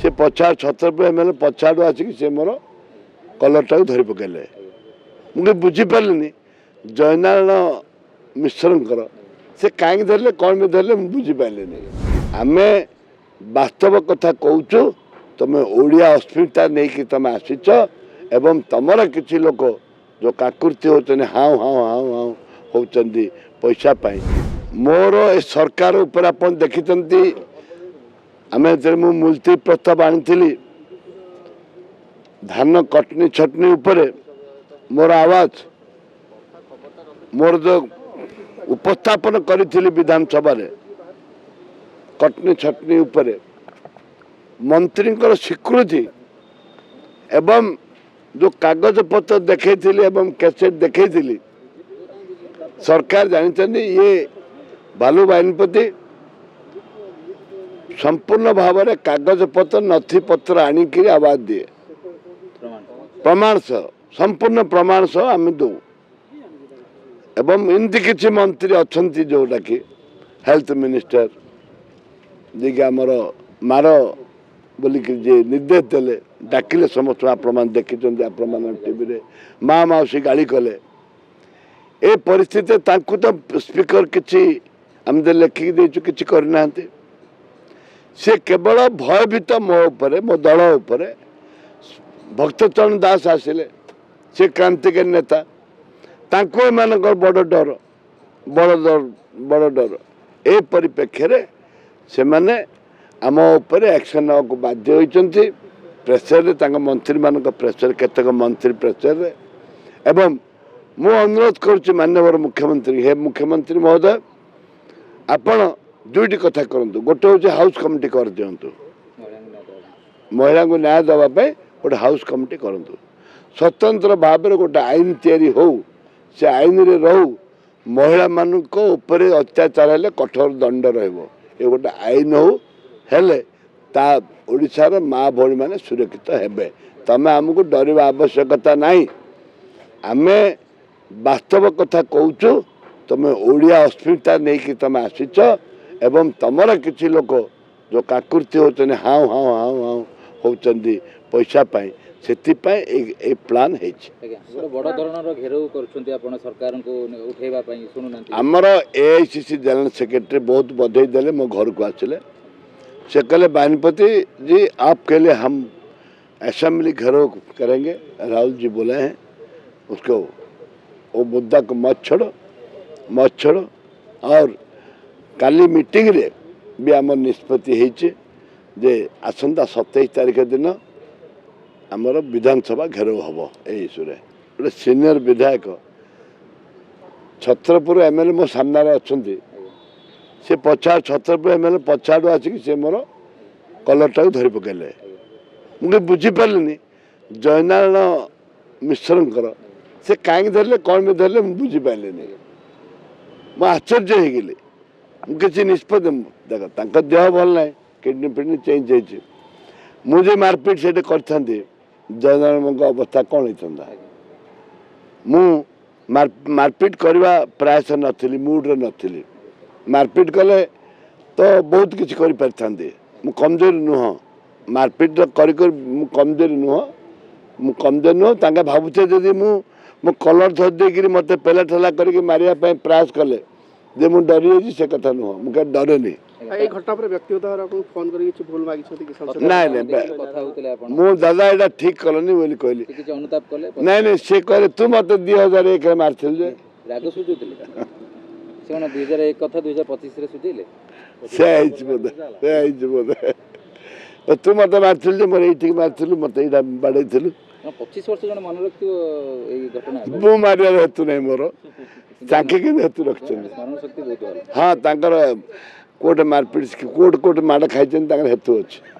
से पछा छतरपुर एमएलए पछाड़ू आसिक से मोर कलरटा धरी पकेले मुझे बुझीपारे जयनारायण मिश्र से कहीं धरले कौन में धरले बुझीपारे आम वास्तव कथा कहूँ तुम ओडिया अस्मिता नहीं कि तुम आसीच एवं तुमर किसी लोक जो काकृति होती हाउ हाउ हाउ हाउ होती पैसा पाई मोर ए सरकार उपर आप देखी आम मु मुलती प्रस्ताव आनी धान कटनी छटनी उपर मोर आवाज मोर जो उपस्थापन करी विधानसभा कटनी छटनी उपर मंत्री स्वीकृति एवं जो कागज पत्र देखी कैसेट देखी सरकार जानते ये बालू बाहिनीपति संपूर्ण भाव में कागज पत्र नथी पत्र आणिक आवाज दिए प्रमाण सह संपूर्ण प्रमाण सह आम दू एवं एमती किसी मंत्री अच्छा जोटा कि हेल्थ मिनिस्टर जी आमर मार बोलिक निर्देश देले डाकिले समस्त आपण देखी आपण टीवी माँ मौसी गाड़ी कले ए परिस्थिति तो स्पीकर किसी आम लेखिक देचु कि करना से केवल भयभीत मो उपर मो दल उपर भक्तचरण दास आसिले से क्रांतिकारी नेता तांको मान बड़ डर बड़ डर ए परिप्रेक्षी से माने आम उपर एक्शन को बाध्य होती प्रेसर मंत्री मान प्रेसर केतक मंत्री प्रेसर एवं मु अनुरोध करुच्ची माननीय मुख्यमंत्री हे मुख्यमंत्री महोदय आपण दुईटी कथा करूँ गोटे हूँ हाउस कमिटी कर दिंतु महिला को न्याय देवाई गोटे हाउस कमिटी करूँ स्वतंत्र भाव में गोटे आईन तैयारी हो से आईन रे रहू महिला मान अत्याचार हेले कठोर दंड रे गोटे आईन हो हेले ता ओडिशार माँ भौणी मैंने सुरक्षित हेबे तमें आमको डरवा आवश्यकता नहीं आम वास्तव कथा कहूँ तुम ओडिया अस्मिता नहीं कि तुम आसीच एवं तुमर किसी लोक जो काकृति होती हाउ हाउ हाउ हाउ होती पैसा पाई से प्लान आमर एआईसीसी जनरल सेक्रेटरी बहुत बधाई देले मो घर को आसिले से कहले बानीपति जी आपके लिए हम असेंबली घेराव करेंगे राहुल जी बोले हैं उसको वो मुद्दा को मत छोड़ो और काली मीटिंग रे भी आम निष्पत्ति जे आसंता 27 तारीख दिन आमर विधानसभा घेराव हम इश्यूरे गोटे सीनियर विधायक छतरपुर एमएलए मो सामने अच्छा से पछा छतरपुर एमएलए पछाड़ू आसिक से मोर कलरटा धरी पकेले मुझे बुझीपारे जयनारायण मिश्र से कहीं धरले कौन में धरले बुझीपारे मुझे आश्चर्य हो गली किसी निष्पत्ति देख देह भल ना किडनी फिडनी चेंज हो मुझे मारपीट से करते जयनारायण अवस्था कौन होता मु मारपीट करवा प्रयास नी मुड्रे नी मारपीट कले तो बहुत किसी कर कमजोर नुह मारपीट कर कमजोर नुह भावुचे जदि मु कलर धरदे मत पेला ठेला करके मारिया प्रयास कले जे मु डरी जाइए से कथा नुह मुझे डरनी मो दादा यहाँ ठीक कलनी बोली कहली नहीं सी कहे तू मत 2001 मार्थिल बोधे तू मत मार्थिल मोर ये मार्थिलु मत यहाँ बाड़े 25 वर्ष जन मन रखियो मु मारिया हेतु नहीं मोर चाकी के हेतु रखछन हाँ तांकर कोट मारपीट कोट माड़ खाई हेतु अच्छे